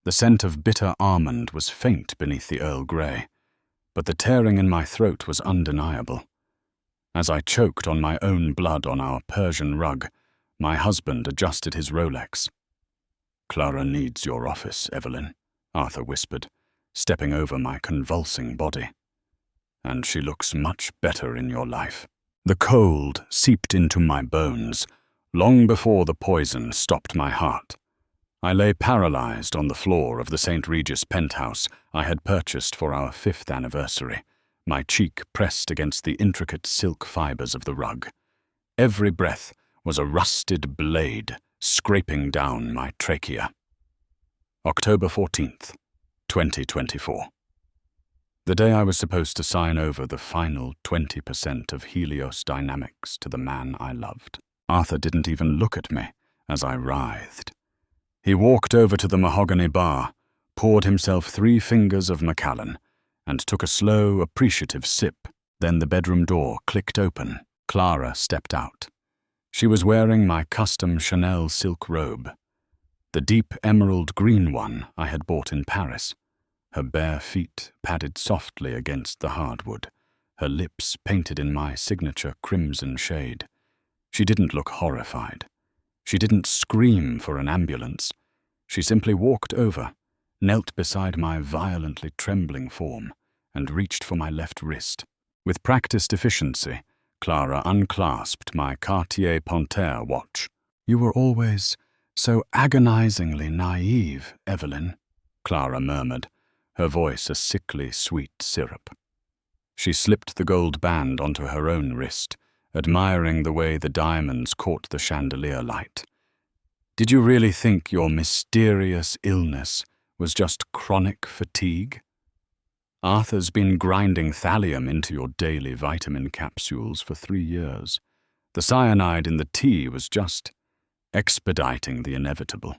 The scent of bitter almond was faint beneath the Earl Grey, but the tearing in my throat was undeniable. As I choked on my own blood on our Persian rug, my husband adjusted his Rolex. "Clara needs your office, Evelyn," Arthur whispered, stepping over my convulsing body. "And she looks much better in your life." The cold seeped into my bones, long before the poison stopped my heart. I lay paralyzed on the floor of the St. Regis penthouse I had purchased for our 5th anniversary, my cheek pressed against the intricate silk fibers of the rug. Every breath was a rusted blade scraping down my trachea. October 14th, 2024. The day I was supposed to sign over the final 20% of Helios Dynamics to the man I loved. Arthur didn't even look at me as I writhed. He walked over to the mahogany bar, poured himself 3 fingers of Macallan, and took a slow, appreciative sip. Then the bedroom door clicked open. Clara stepped out. She was wearing my custom Chanel silk robe, the deep emerald green one I had bought in Paris. Her bare feet padded softly against the hardwood, her lips painted in my signature crimson shade. She didn't look horrified. She didn't scream for an ambulance. She simply walked over, knelt beside my violently trembling form, and reached for my left wrist. With practiced efficiency, Clara unclasped my Cartier Panthère watch. "You were always so agonizingly naive, Evelyn," Clara murmured, her voice a sickly sweet syrup. She slipped the gold band onto her own wrist, admiring the way the diamonds caught the chandelier light. "Did you really think your mysterious illness was just chronic fatigue? Arthur's been grinding thallium into your daily vitamin capsules for 3 years. The cyanide in the tea was just expediting the inevitable."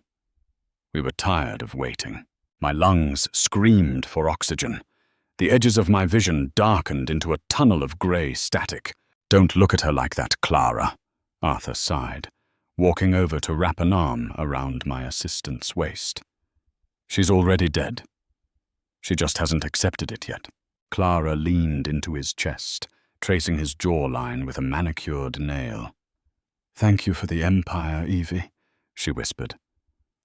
We were tired of waiting. My lungs screamed for oxygen. The edges of my vision darkened into a tunnel of grey static. "Don't look at her like that, Clara," Arthur sighed, walking over to wrap an arm around my assistant's waist. "She's already dead. She just hasn't accepted it yet." Clara leaned into his chest, tracing his jawline with a manicured nail. "Thank you for the empire, Evie," she whispered.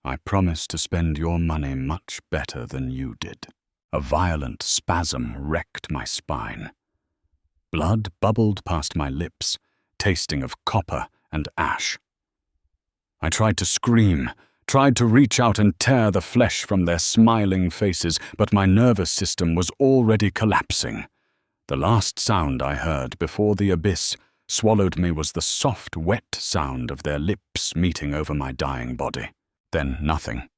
"I promise to spend your money much better than you did." A violent spasm wrecked my spine. Blood bubbled past my lips, tasting of copper and ash. I tried to scream, tried to reach out and tear the flesh from their smiling faces, but my nervous system was already collapsing. The last sound I heard before the abyss swallowed me was the soft, wet sound of their lips meeting over my dying body. Then nothing,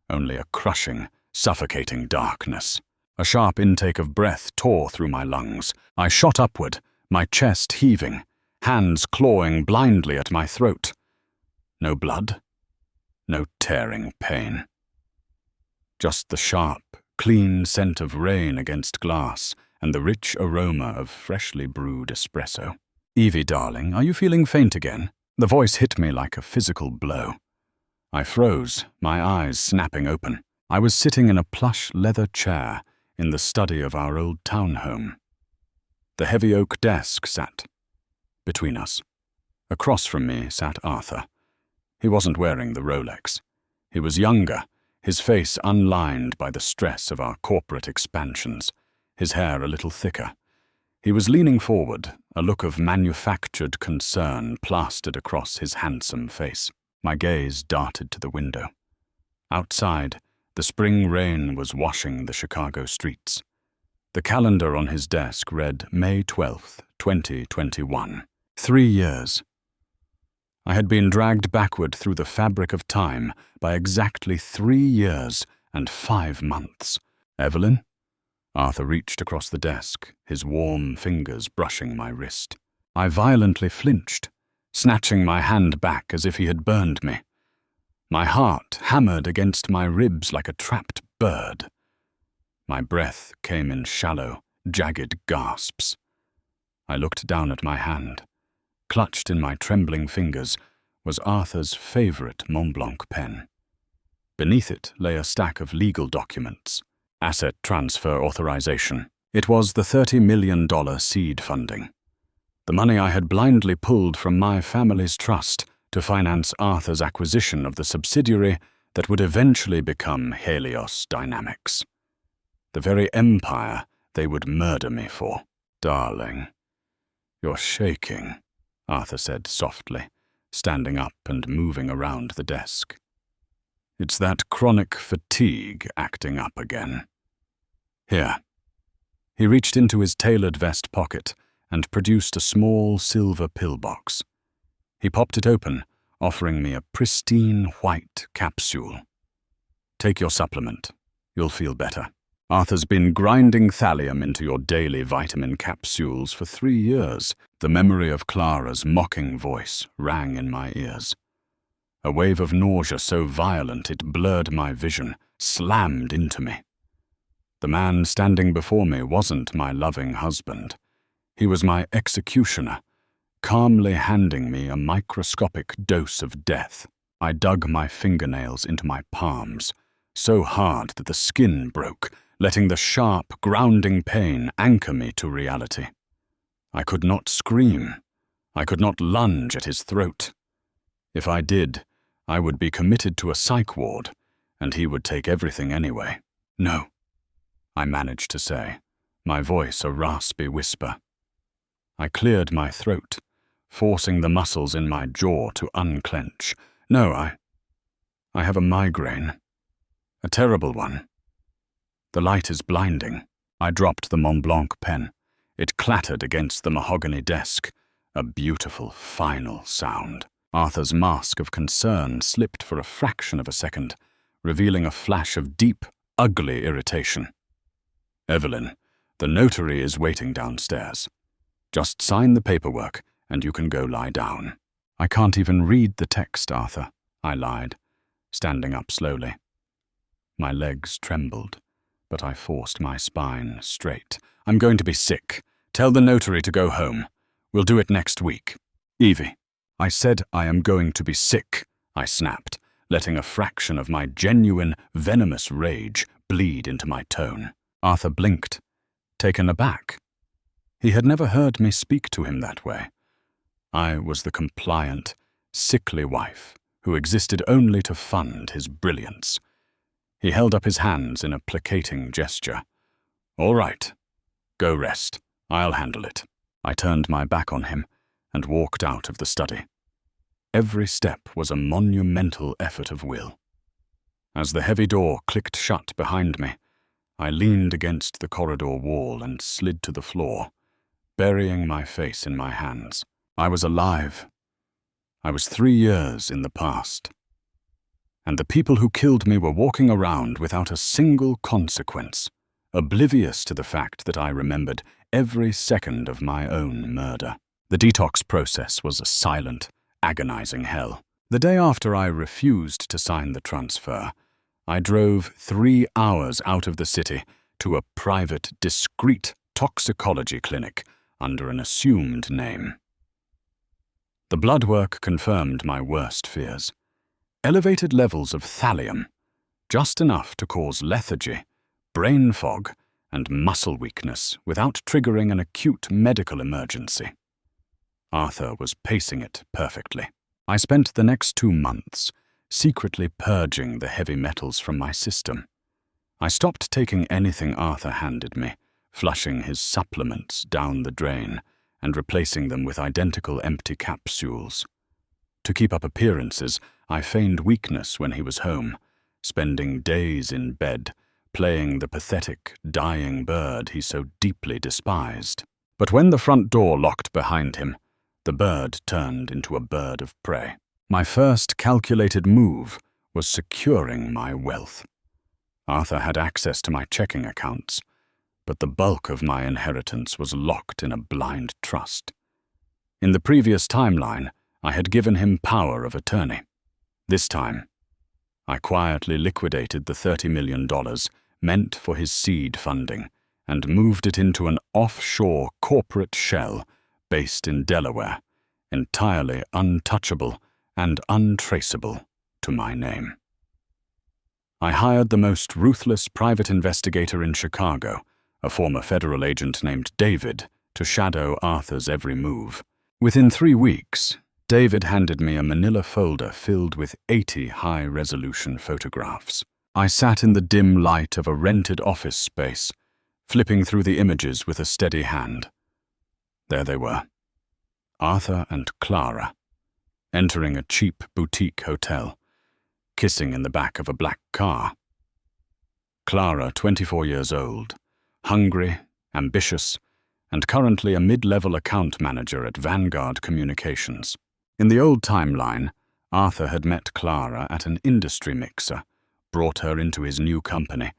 only a crushing, suffocating darkness. A sharp intake of breath tore through my lungs. I shot upward, my chest heaving, hands clawing blindly at my throat. No blood, no tearing pain. Just the sharp, clean scent of rain against glass and the rich aroma of freshly brewed espresso. "Evie, darling, are you feeling faint again?" The voice hit me like a physical blow. I froze, my eyes snapping open. I was sitting in a plush leather chair in the study of our old townhome. The heavy oak desk sat between us. Across from me sat Arthur. He wasn't wearing the Rolex. He was younger, his face unlined by the stress of our corporate expansions, his hair a little thicker. He was leaning forward, a look of manufactured concern plastered across his handsome face. My gaze darted to the window. Outside, the spring rain was washing the Chicago streets. The calendar on his desk read May 12th, 2021. 3 years. I had been dragged backward through the fabric of time by exactly 3 years and 5 months. "Evelyn?" Arthur reached across the desk, his warm fingers brushing my wrist. I violently flinched, snatching my hand back as if he had burned me. My heart hammered against my ribs like a trapped bird. My breath came in shallow, jagged gasps. I looked down at my hand. Clutched in my trembling fingers was Arthur's favorite Mont Blanc pen. Beneath it lay a stack of legal documents. Asset transfer authorization. It was the $30 million seed funding. The money I had blindly pulled from my family's trust to finance Arthur's acquisition of the subsidiary that would eventually become Helios Dynamics. The very empire they would murder me for. Darling, you're shaking, Arthur said softly, standing up and moving around the desk. It's that chronic fatigue acting up again. Here. He reached into his tailored vest pocket and produced a small silver pillbox. He popped it open, offering me a pristine white capsule. Take your supplement. You'll feel better. Arthur's been grinding thallium into your daily vitamin capsules for 3 years. The memory of Clara's mocking voice rang in my ears. A wave of nausea so violent it blurred my vision, slammed into me. The man standing before me wasn't my loving husband. He was my executioner, calmly handing me a microscopic dose of death. I dug my fingernails into my palms, so hard that the skin broke, letting the sharp, grounding pain anchor me to reality. I could not scream. I could not lunge at his throat. If I did, I would be committed to a psych ward, and he would take everything anyway. No, I managed to say, my voice a raspy whisper. I cleared my throat, forcing the muscles in my jaw to unclench. No, I have a migraine. A terrible one. The light is blinding. I dropped the Mont Blanc pen. It clattered against the mahogany desk, a beautiful, final sound. Arthur's mask of concern slipped for a fraction of a second, revealing a flash of deep, ugly irritation. Evelyn, the notary is waiting downstairs. Just sign the paperwork, and you can go lie down. I can't even read the text, Arthur, I lied, standing up slowly. My legs trembled, but I forced my spine straight. I'm going to be sick. Tell the notary to go home. We'll do it next week. Evie, I said I am going to be sick, I snapped, letting a fraction of my genuine, venomous rage bleed into my tone. Arthur blinked, taken aback. He had never heard me speak to him that way. I was the compliant, sickly wife who existed only to fund his brilliance. He held up his hands in a placating gesture. All right. Go rest. I'll handle it. I turned my back on him and walked out of the study. Every step was a monumental effort of will. As the heavy door clicked shut behind me, I leaned against the corridor wall and slid to the floor, burying my face in my hands. I was alive. I was 3 years in the past. And the people who killed me were walking around without a single consequence, oblivious to the fact that I remembered every second of my own murder. The detox process was a silent, agonizing hell. The day after I refused to sign the transfer, I drove 3 hours out of the city to a private, discreet toxicology clinic under an assumed name. The blood work confirmed my worst fears. Elevated levels of thallium, just enough to cause lethargy, brain fog, and muscle weakness without triggering an acute medical emergency. Arthur was pacing it perfectly. I spent the next 2 months secretly purging the heavy metals from my system. I stopped taking anything Arthur handed me, flushing his supplements down the drain and replacing them with identical empty capsules. To keep up appearances, I feigned weakness when he was home, spending days in bed, playing the pathetic, dying bird he so deeply despised. But when the front door locked behind him, the bird turned into a bird of prey. My first calculated move was securing my wealth. Arthur had access to my checking accounts, but the bulk of my inheritance was locked in a blind trust. In the previous timeline, I had given him power of attorney. This time, I quietly liquidated the $30 million meant for his seed funding and moved it into an offshore corporate shell based in Delaware, entirely untouchable and untraceable to my name. I hired the most ruthless private investigator in Chicago, a former federal agent named David, to shadow Arthur's every move. Within 3 weeks, David handed me a manila folder filled with 80 high-resolution photographs. I sat in the dim light of a rented office space, flipping through the images with a steady hand. There they were, Arthur and Clara, entering a cheap boutique hotel, kissing in the back of a black car. Clara, 24 years old, hungry, ambitious, and currently a mid-level account manager at Vanguard Communications. In the old timeline, Arthur had met Clara at an industry mixer, brought her into his new company,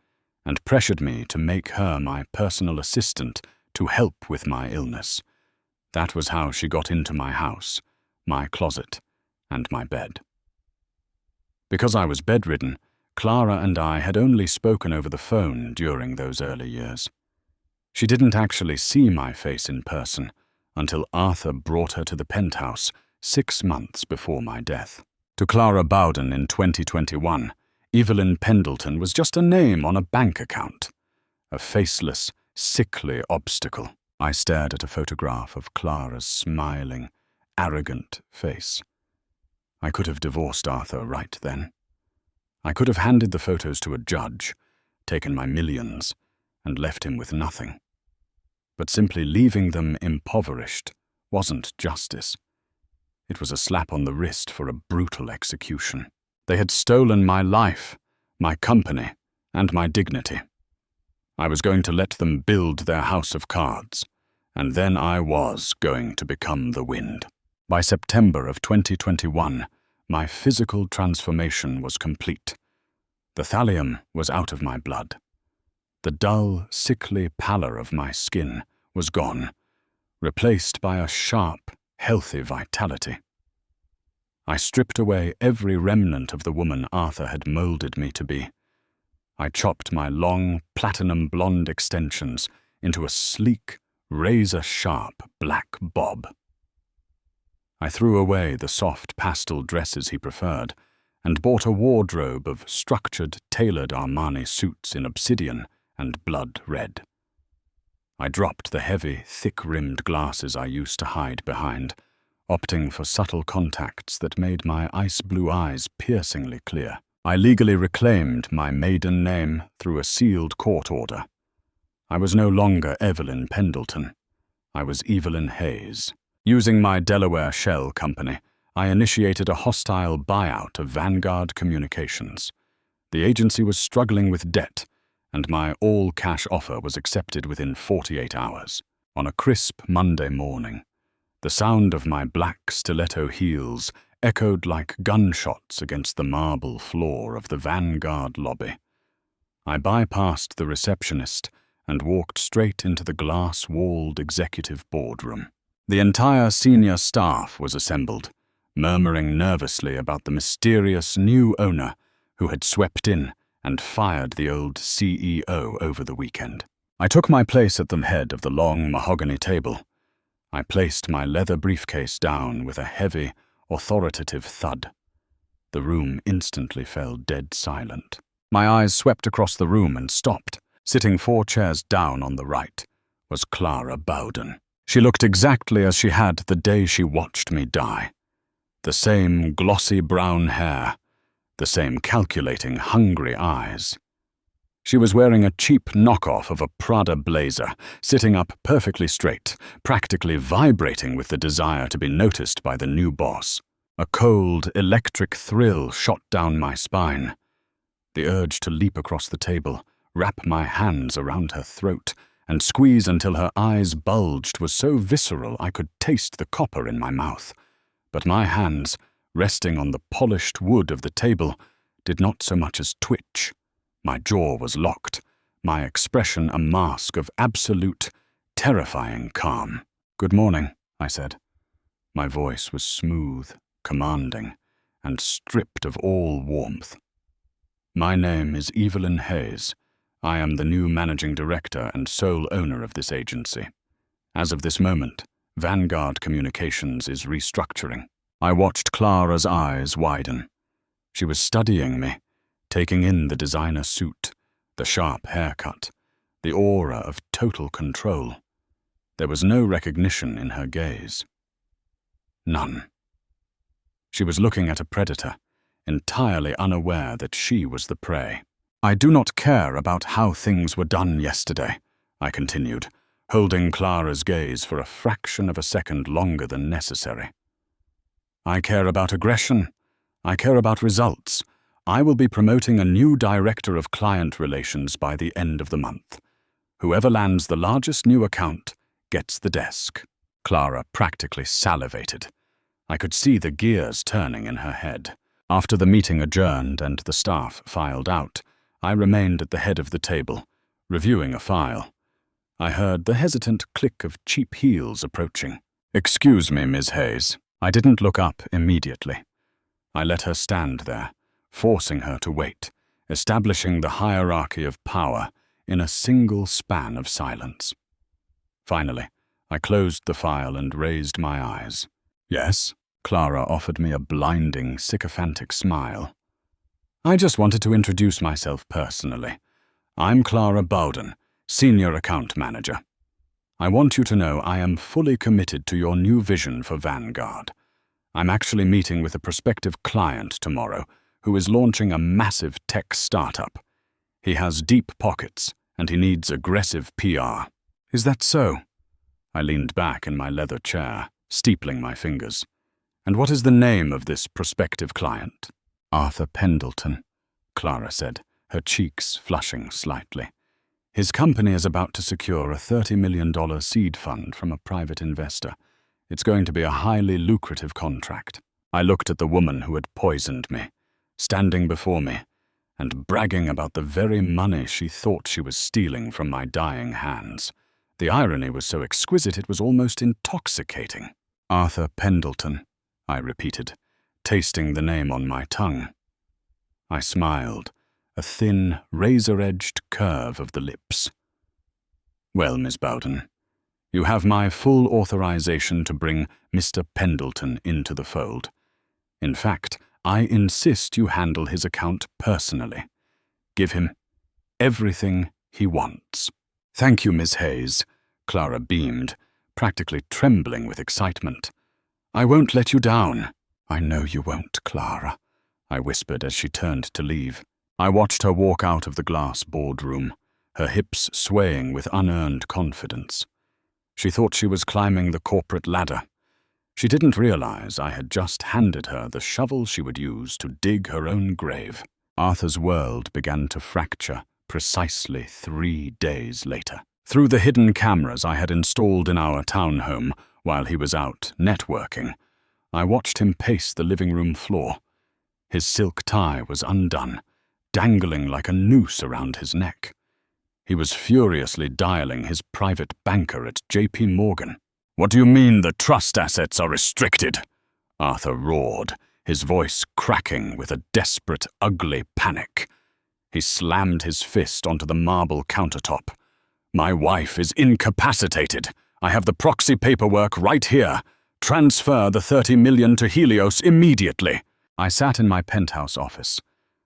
and pressured me to make her my personal assistant to help with my illness. That was how she got into my house, my closet, and my bed. Because I was bedridden, Clara and I had only spoken over the phone during those early years. She didn't actually see my face in person until Arthur brought her to the penthouse 6 months before my death. To Clara Bowden in 2021, Evelyn Pendleton was just a name on a bank account, a faceless, sickly obstacle. I stared at a photograph of Clara's smiling, arrogant face. I could have divorced Arthur right then. I could have handed the photos to a judge, taken my millions, and left him with nothing. But simply leaving them impoverished wasn't justice. It was a slap on the wrist for a brutal execution. They had stolen my life, my company, and my dignity. I was going to let them build their house of cards, and then I was going to become the wind. By September of 2021, my physical transformation was complete. The thallium was out of my blood. The dull, sickly pallor of my skin was gone, replaced by a sharp, healthy vitality. I stripped away every remnant of the woman Arthur had molded me to be. I chopped my long, platinum blonde extensions into a sleek, razor-sharp black bob. I threw away the soft pastel dresses he preferred and bought a wardrobe of structured, tailored Armani suits in obsidian and blood red. I dropped the heavy, thick-rimmed glasses I used to hide behind, opting for subtle contacts that made my ice-blue eyes piercingly clear. I legally reclaimed my maiden name through a sealed court order. I was no longer Evelyn Pendleton. I was Evelyn Hayes. Using my Delaware shell company, I initiated a hostile buyout of Vanguard Communications. The agency was struggling with debt, and my all-cash offer was accepted within 48 hours. On a crisp Monday morning, the sound of my black stiletto heels echoed like gunshots against the marble floor of the Vanguard lobby. I bypassed the receptionist and walked straight into the glass-walled executive boardroom. The entire senior staff was assembled, murmuring nervously about the mysterious new owner who had swept in and fired the old CEO over the weekend. I took my place at the head of the long mahogany table. I placed my leather briefcase down with a heavy, authoritative thud. The room instantly fell dead silent. My eyes swept across the room and stopped. Sitting 4 chairs down on the right was Clara Bowden. She looked exactly as she had the day she watched me die. The same glossy brown hair, the same calculating, hungry eyes. She was wearing a cheap knockoff of a Prada blazer, sitting up perfectly straight, practically vibrating with the desire to be noticed by the new boss. A cold, electric thrill shot down my spine. The urge to leap across the table, wrap my hands around her throat, and squeeze until her eyes bulged was so visceral I could taste the copper in my mouth. But my hands, resting on the polished wood of the table, did not so much as twitch. My jaw was locked, my expression a mask of absolute, terrifying calm. "Good morning," I said. My voice was smooth, commanding, and stripped of all warmth. "My name is Evelyn Hayes. I am the new managing director and sole owner of this agency. As of this moment, Vanguard Communications is restructuring." I watched Clara's eyes widen. She was studying me, taking in the designer suit, the sharp haircut, the aura of total control. There was no recognition in her gaze. None. She was looking at a predator, entirely unaware that she was the prey. "I do not care about how things were done yesterday," I continued, holding Clara's gaze for a fraction of a second longer than necessary. "I care about aggression. I care about results. I will be promoting a new director of client relations by the end of the month. Whoever lands the largest new account gets the desk." Clara practically salivated. I could see the gears turning in her head. After the meeting adjourned and the staff filed out, I remained at the head of the table, reviewing a file. I heard the hesitant click of cheap heels approaching. "Excuse me, Ms. Hayes." I didn't look up immediately. I let her stand there, forcing her to wait, establishing the hierarchy of power in a single span of silence. Finally, I closed the file and raised my eyes. "Yes?" Clara offered me a blinding, sycophantic smile. "I just wanted to introduce myself personally. I'm Clara Bowden, Senior Account Manager. I want you to know I am fully committed to your new vision for Vanguard. I'm actually meeting with a prospective client tomorrow who is launching a massive tech startup. He has deep pockets, and he needs aggressive PR. Is that so?" I leaned back in my leather chair, steepling my fingers. "And what is the name of this prospective client?" "Arthur Pendleton," Clara said, her cheeks flushing slightly. "His company is about to secure a $30 million seed fund from a private investor. It's going to be a highly lucrative contract." I looked at the woman who had poisoned me, standing before me, and bragging about the very money she thought she was stealing from my dying hands. The irony was so exquisite it was almost intoxicating. "Arthur Pendleton," I repeated, tasting the name on my tongue. I smiled, a thin, razor-edged curve of the lips. "Well, Miss Bowden, you have my full authorization to bring Mr. Pendleton into the fold. In fact, I insist you handle his account personally. Give him everything he wants." "Thank you, Miss Hayes," Clara beamed, practically trembling with excitement. "I won't let you down." "I know you won't, Clara," I whispered as she turned to leave. I watched her walk out of the glass boardroom, her hips swaying with unearned confidence. She thought she was climbing the corporate ladder. She didn't realize I had just handed her the shovel she would use to dig her own grave. Arthur's world began to fracture precisely 3 days later. Through the hidden cameras I had installed in our townhome while he was out networking, I watched him pace the living room floor. His silk tie was undone, dangling like a noose around his neck. He was furiously dialing his private banker at JP Morgan. "What do you mean the trust assets are restricted?" Arthur roared, his voice cracking with a desperate, ugly panic. He slammed his fist onto the marble countertop. "My wife is incapacitated. I have the proxy paperwork right here. Transfer the $30 million to Helios immediately." I sat in my penthouse office,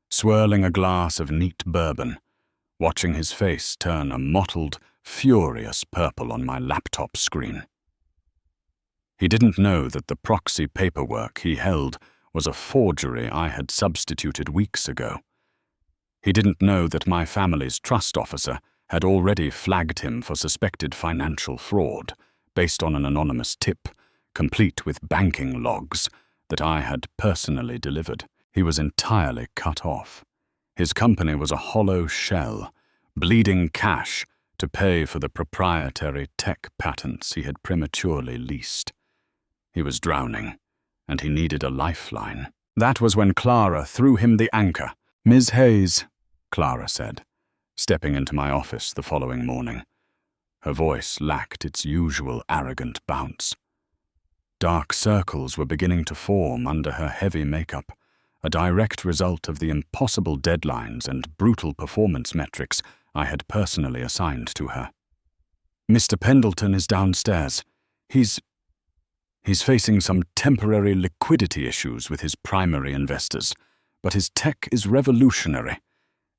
swirling a glass of neat bourbon, watching his face turn a mottled, furious purple on my laptop screen. He didn't know that the proxy paperwork he held was a forgery I had substituted weeks ago. He didn't know that my family's trust officer had already flagged him for suspected financial fraud based on an anonymous tip, complete with banking logs, that I had personally delivered. He was entirely cut off. His company was a hollow shell, bleeding cash to pay for the proprietary tech patents he had prematurely leased. He was drowning, and he needed a lifeline. That was when Clara threw him the anchor. "Ms. Hayes," Clara said, stepping into my office the following morning. Her voice lacked its usual arrogant bounce. Dark circles were beginning to form under her heavy makeup, a direct result of the impossible deadlines and brutal performance metrics I had personally assigned to her. "Mr. Pendleton is downstairs. He's facing some temporary liquidity issues with his primary investors, but his tech is revolutionary.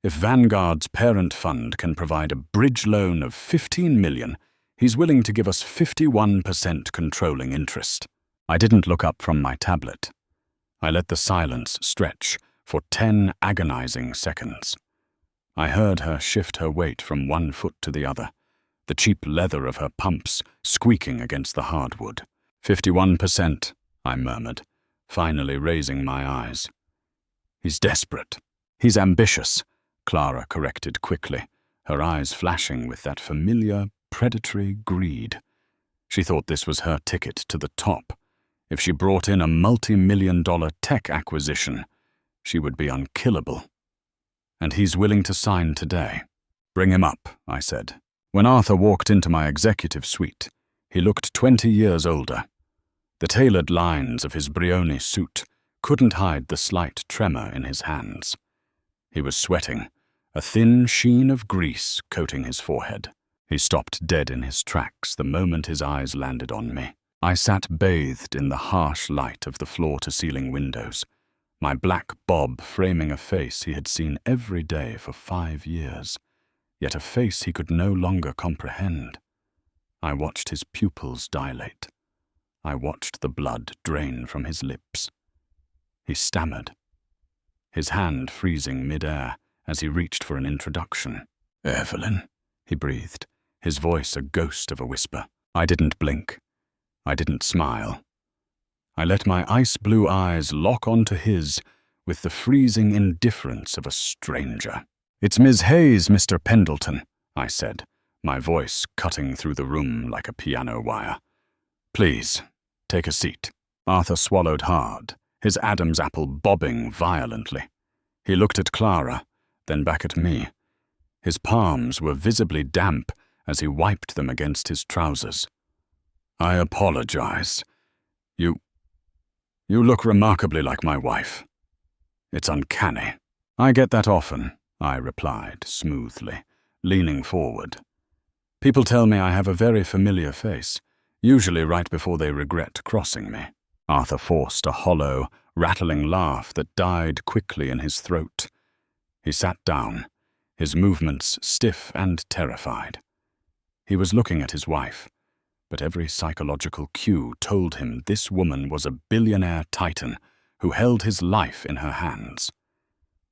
If Vanguard's parent fund can provide a bridge loan of $15 million, he's willing to give us 51% controlling interest. I didn't look up from my tablet. I let the silence stretch for 10 agonizing seconds. I heard her shift her weight from one foot to the other, the cheap leather of her pumps squeaking against the hardwood. 51%, I murmured, finally raising my eyes. He's desperate. He's ambitious, Clara corrected quickly, her eyes flashing with that familiar, predatory greed. She thought this was her ticket to the top. If she brought in a multi-million-dollar tech acquisition, she would be unkillable. And he's willing to sign today. Bring him up, I said. When Arthur walked into my executive suite, he looked 20 years older. The tailored lines of his Brioni suit couldn't hide the slight tremor in his hands. He was sweating, a thin sheen of grease coating his forehead. He stopped dead in his tracks the moment his eyes landed on me. I sat bathed in the harsh light of the floor-to-ceiling windows, my black bob framing a face he had seen every day for 5 years, yet a face he could no longer comprehend. I watched his pupils dilate. I watched the blood drain from his lips. He stammered, his hand freezing mid-air as he reached for an introduction. "Evelyn," he breathed, his voice a ghost of a whisper. I didn't blink. I didn't smile. I let my ice-blue eyes lock onto his with the freezing indifference of a stranger. "It's Ms. Hayes, Mr. Pendleton," I said, my voice cutting through the room like a piano wire. "Please, take a seat." Arthur swallowed hard, his Adam's apple bobbing violently. He looked at Clara, then back at me. His palms were visibly damp as he wiped them against his trousers. "I apologize. You look remarkably like my wife. It's uncanny." "I get that often," I replied smoothly, leaning forward. "People tell me I have a very familiar face, usually right before they regret crossing me." Arthur forced a hollow, rattling laugh that died quickly in his throat. He sat down, his movements stiff and terrified. He was looking at his wife, but every psychological cue told him this woman was a billionaire titan who held his life in her hands.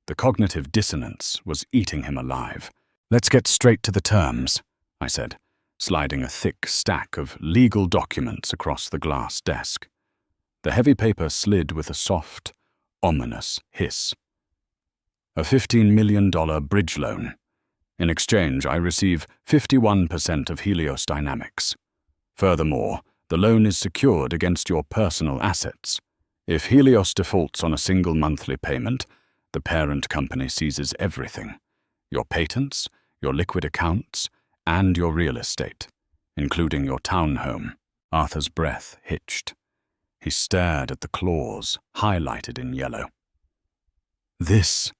The cognitive dissonance was eating him alive. "Let's get straight to the terms," I said, sliding a thick stack of legal documents across the glass desk. The heavy paper slid with a soft, ominous hiss. "A $15 million bridge loan. In exchange, I receive 51% of Helios Dynamics. Furthermore, the loan is secured against your personal assets. If Helios defaults on a single monthly payment, the parent company seizes everything: your patents, your liquid accounts, and your real estate, including your townhome." Arthur's breath hitched. He stared at the clause, highlighted in yellow. This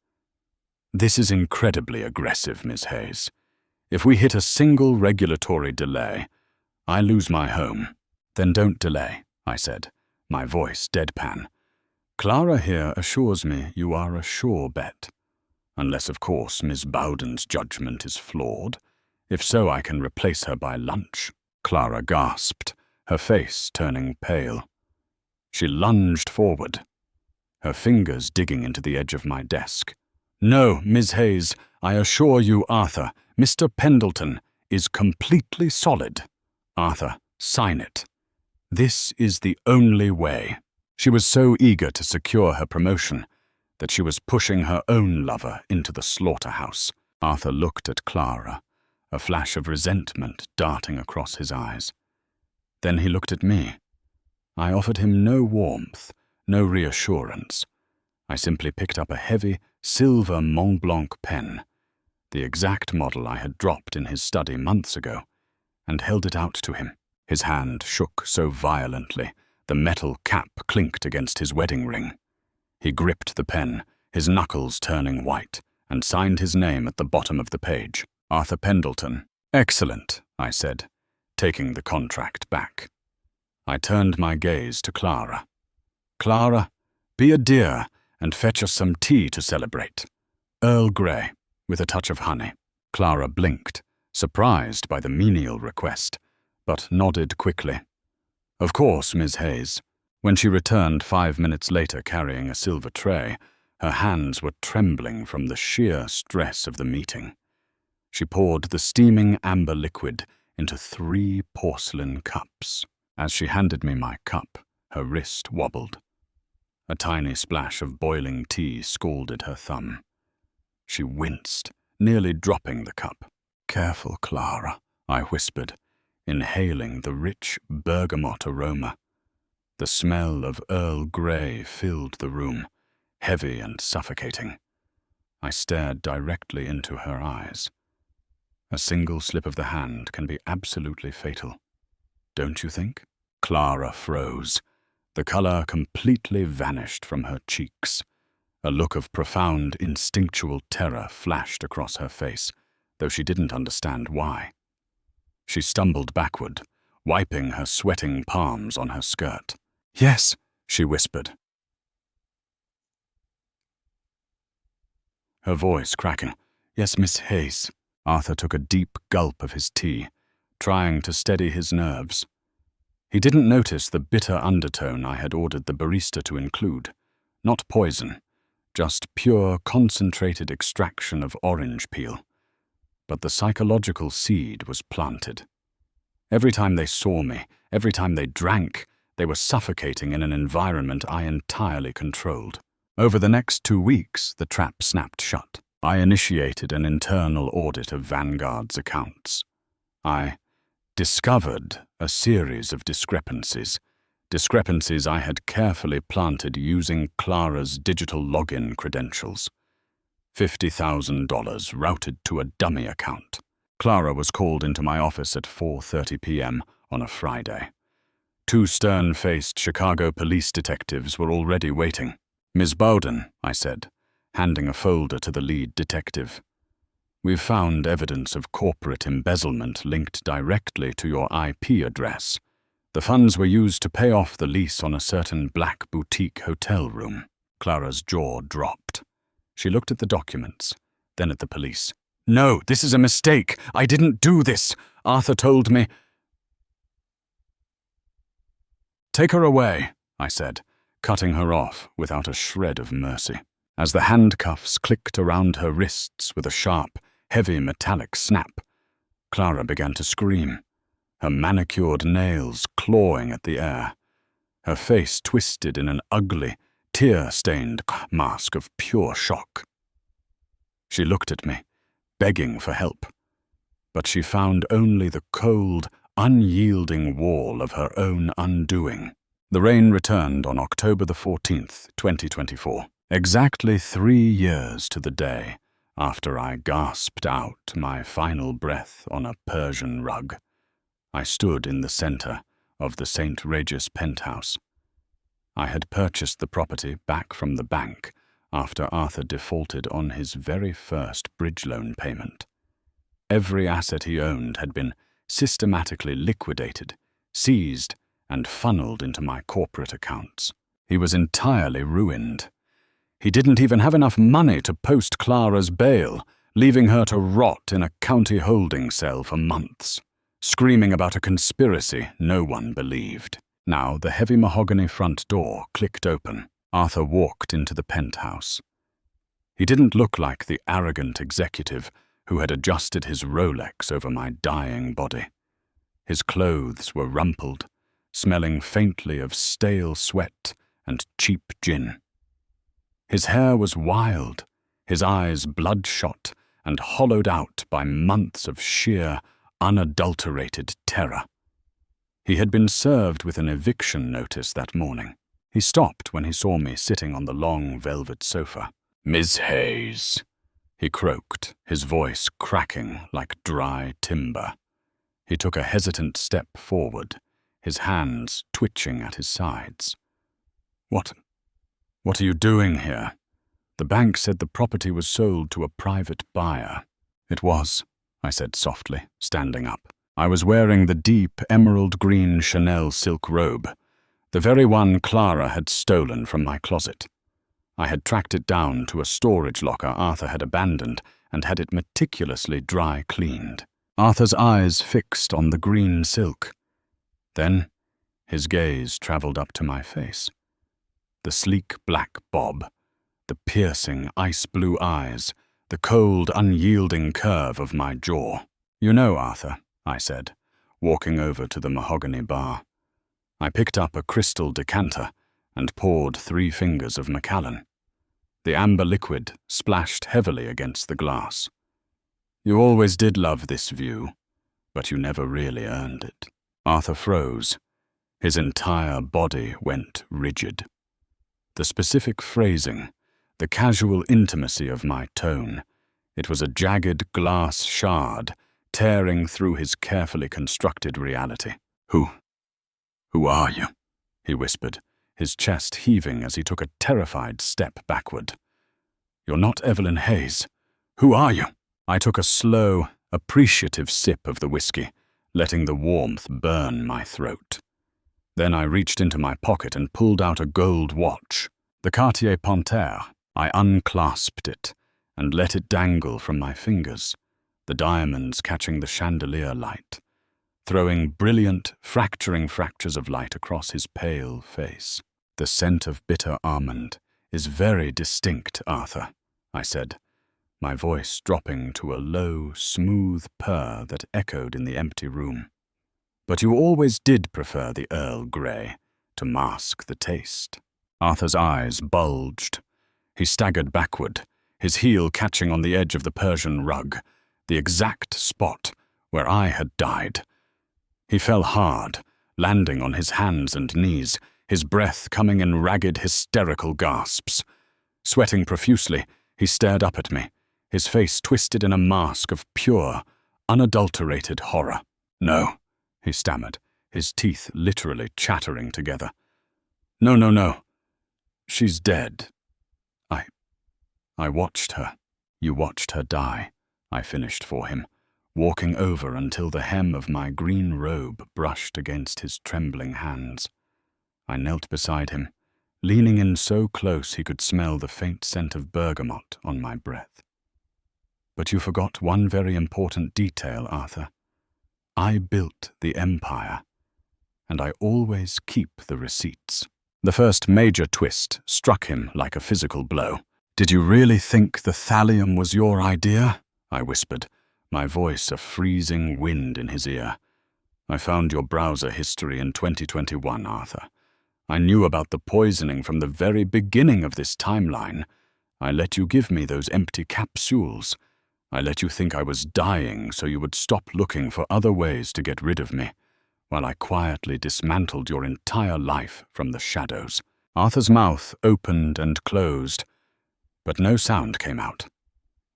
is incredibly aggressive, Ms. Hayes. If we hit a single regulatory delay, I lose my home." "Then don't delay," I said, my voice deadpan. "Clara here assures me you are a sure bet. Unless, of course, Ms. Bowden's judgment is flawed. If so, I can replace her by lunch." Clara gasped, her face turning pale. She lunged forward, her fingers digging into the edge of my desk. "No, Ms. Hayes, I assure you, Arthur, Mr. Pendleton is completely solid. Arthur, sign it. This is the only way." She was so eager to secure her promotion that she was pushing her own lover into the slaughterhouse. Arthur looked at Clara, a flash of resentment darting across his eyes. Then he looked at me. I offered him no warmth, no reassurance. I simply picked up a heavy, silver Mont Blanc pen, the exact model I had dropped in his study months ago, and held it out to him. His hand shook so violently, the metal cap clinked against his wedding ring. He gripped the pen, his knuckles turning white, and signed his name at the bottom of the page. "Arthur Pendleton." "Excellent," I said, taking the contract back. I turned my gaze to Clara. "Clara, be a dear and fetch us some tea to celebrate. Earl Grey, with a touch of honey. Clara blinked, surprised by the menial request, but nodded quickly. Of course, Miss Hayes. When she returned 5 minutes later carrying a silver tray, her hands were trembling from the sheer stress of the meeting. She poured the steaming amber liquid into 3 porcelain cups. As she handed me my cup, her wrist wobbled. A tiny splash of boiling tea scalded her thumb. She winced, nearly dropping the cup. "Careful, Clara," I whispered, inhaling the rich bergamot aroma. The smell of Earl Grey filled the room, heavy and suffocating. I stared directly into her eyes. A single slip of the hand can be absolutely fatal. Don't you think? Clara froze. The color completely vanished from her cheeks. A look of profound instinctual terror flashed across her face, though she didn't understand why. She stumbled backward, wiping her sweating palms on her skirt. "Yes," she whispered, her voice cracking. "Yes, Miss Hayes." Arthur took a deep gulp of his tea, trying to steady his nerves. He didn't notice the bitter undertone I had ordered the barista to include. Not poison, just pure concentrated extraction of orange peel. But the psychological seed was planted. Every time they saw me, every time they drank, they were suffocating in an environment I entirely controlled. Over the next 2 weeks, the trap snapped shut. I initiated an internal audit of Vanguard's accounts. I discovered a series of discrepancies I had carefully planted using Clara's digital login credentials. $50,000 routed to a dummy account. Clara was called into my office at 4:30 p.m. on a Friday. 2 stern-faced Chicago police detectives were already waiting. "Ms. Bowden," I said, handing a folder to the lead detective. "We've found evidence of corporate embezzlement linked directly to your IP address. The funds were used to pay off the lease on a certain black boutique hotel room." Clara's jaw dropped. She looked at the documents, then at the police. "No, this is a mistake. I didn't do this. Arthur told me." "Take her away," I said, cutting her off without a shred of mercy. As the handcuffs clicked around her wrists with a sharp, heavy metallic snap, Clara began to scream, her manicured nails clawing at the air. Her face twisted in an ugly, tear-stained mask of pure shock. She looked at me, begging for help, but she found only the cold, unyielding wall of her own undoing. The rain returned on October the 14th, 2024, exactly 3 years to the day after I gasped out my final breath on a Persian rug. I stood in the center of the St. Regis penthouse. I had purchased the property back from the bank after Arthur defaulted on his very first bridge loan payment. Every asset he owned had been systematically liquidated, seized, and funneled into my corporate accounts. He was entirely ruined. He didn't even have enough money to post Clara's bail, leaving her to rot in a county holding cell for months, screaming about a conspiracy no one believed. Now the heavy mahogany front door clicked open. Arthur walked into the penthouse. He didn't look like the arrogant executive who had adjusted his Rolex over my dying body. His clothes were rumpled, smelling faintly of stale sweat and cheap gin. His hair was wild, his eyes bloodshot and hollowed out by months of sheer, unadulterated terror. He had been served with an eviction notice that morning. He stopped when he saw me sitting on the long velvet sofa. "Miss Hayes," he croaked, his voice cracking like dry timber. He took a hesitant step forward, his hands twitching at his sides. What are you doing here? The bank said the property was sold to a private buyer." "It was," I said softly, standing up. I was wearing the deep emerald green Chanel silk robe, the very one Clara had stolen from my closet. I had tracked it down to a storage locker Arthur had abandoned and had it meticulously dry cleaned. Arthur's eyes fixed on the green silk. Then his gaze travelled up to my face. The sleek black bob, the piercing ice-blue eyes, the cold, unyielding curve of my jaw. "You know, Arthur," I said, walking over to the mahogany bar. I picked up a crystal decanter and poured 3 fingers of Macallan. The amber liquid splashed heavily against the glass. "You always did love this view, but you never really earned it." Arthur froze. His entire body went rigid. The specific phrasing, the casual intimacy of my tone, it was a jagged glass shard tearing through his carefully constructed reality. Who are you?" he whispered, his chest heaving as he took a terrified step backward. "You're not Evelyn Hayes. Who are you?" I took a slow, appreciative sip of the whiskey, letting the warmth burn my throat. Then I reached into my pocket and pulled out a gold watch. The Cartier Panthère. I unclasped it and let it dangle from my fingers, the diamonds catching the chandelier light, throwing brilliant, fracturing fractures of light across his pale face. "The scent of bitter almond is very distinct, Arthur," I said, my voice dropping to a low, smooth purr that echoed in the empty room. "But you always did prefer the Earl Grey to mask the taste." Arthur's eyes bulged. He staggered backward, his heel catching on the edge of the Persian rug, the exact spot where I had died. He fell hard, landing on his hands and knees, his breath coming in ragged, hysterical gasps. Sweating profusely, he stared up at me, his face twisted in a mask of pure, unadulterated horror. "No," he stammered, his teeth literally chattering together. No. She's dead. I watched her. You watched her die," I finished for him, walking over until the hem of my green robe brushed against his trembling hands. I knelt beside him, leaning in so close he could smell the faint scent of bergamot on my breath. "But you forgot one very important detail, Arthur. I built the empire, and I always keep the receipts." The first major twist struck him like a physical blow. "Did you really think the thallium was your idea?" I whispered, my voice a freezing wind in his ear. "I found your browser history in 2021, Arthur. I knew about the poisoning from the very beginning of this timeline. I let you give me those empty capsules. I let you think I was dying so you would stop looking for other ways to get rid of me, while I quietly dismantled your entire life from the shadows." Arthur's mouth opened and closed, but no sound came out.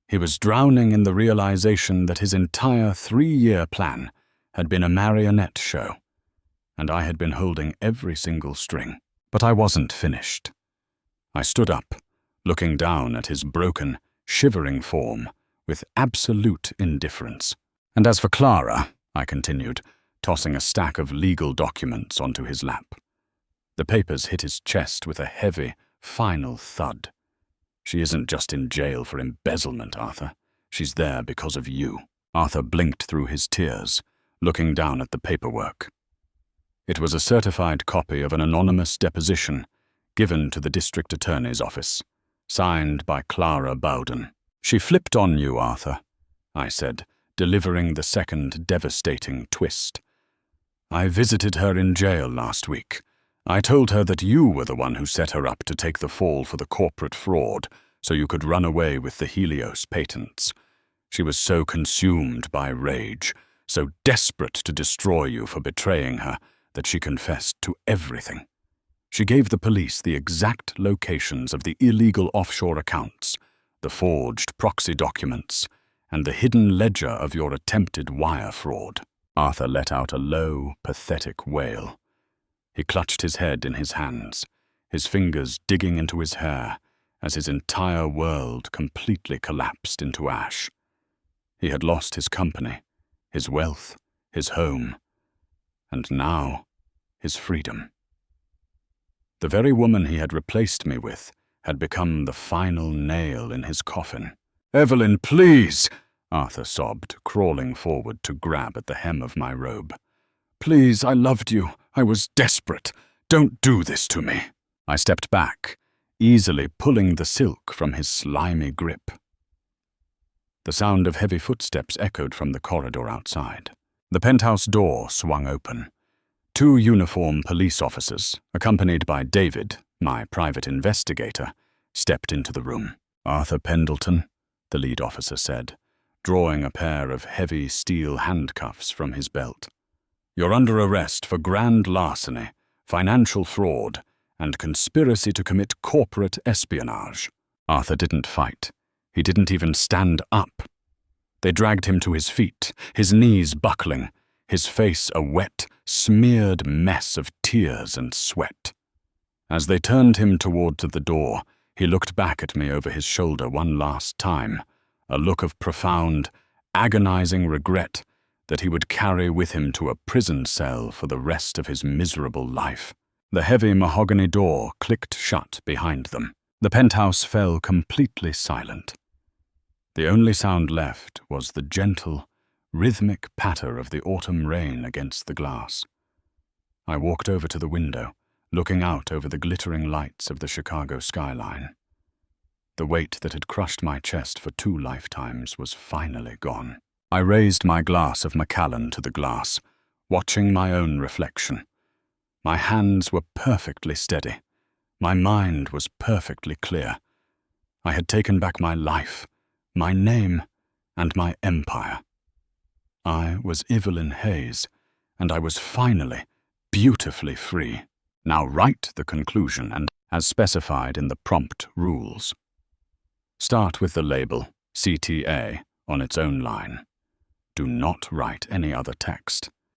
He was drowning in the realization that his entire 3-year plan had been a marionette show, and I had been holding every single string. But I wasn't finished. I stood up, looking down at his broken, shivering form with absolute indifference. "And as for Clara," I continued, tossing a stack of legal documents onto his lap. The papers hit his chest with a heavy, final thud. "She isn't just in jail for embezzlement, Arthur. She's there because of you." Arthur blinked through his tears, looking down at the paperwork. It was a certified copy of an anonymous deposition given to the district attorney's office, signed by Clara Bowden. "She flipped on you, Arthur," I said, delivering the second devastating twist. "I visited her in jail last week. I told her that you were the one who set her up to take the fall for the corporate fraud so you could run away with the Helios patents. She was so consumed by rage, so desperate to destroy you for betraying her, that she confessed to everything. She gave the police the exact locations of the illegal offshore accounts, the forged proxy documents, and the hidden ledger of your attempted wire fraud." Arthur let out a low, pathetic wail. He clutched his head in his hands, his fingers digging into his hair as his entire world completely collapsed into ash. He had lost his company, his wealth, his home, and now his freedom. The very woman he had replaced me with had become the final nail in his coffin. "Evelyn, please!" Arthur sobbed, crawling forward to grab at the hem of my robe. "Please, I loved you. I was desperate. Don't do this to me." I stepped back, easily pulling the silk from his slimy grip. The sound of heavy footsteps echoed from the corridor outside. The penthouse door swung open. 2 uniformed police officers, accompanied by David, my private investigator, stepped into the room. "Arthur Pendleton," the lead officer said, drawing a pair of heavy steel handcuffs from his belt. "You're under arrest for grand larceny, financial fraud, and conspiracy to commit corporate espionage." Arthur didn't fight. He didn't even stand up. They dragged him to his feet, his knees buckling, his face a wet, smeared mess of tears and sweat. As they turned him toward the door, he looked back at me over his shoulder one last time, a look of profound, agonizing regret that he would carry with him to a prison cell for the rest of his miserable life. The heavy mahogany door clicked shut behind them. The penthouse fell completely silent. The only sound left was the gentle, rhythmic patter of the autumn rain against the glass. I walked over to the window, looking out over the glittering lights of the Chicago skyline. The weight that had crushed my chest for 2 lifetimes was finally gone. I raised my glass of Macallan to the glass, watching my own reflection. My hands were perfectly steady. My mind was perfectly clear. I had taken back my life, my name, and my empire. I was Evelyn Hayes, and I was finally, beautifully free. Now write the conclusion, and as specified in the prompt rules. Start with the label CTA on its own line. Do not write any other text.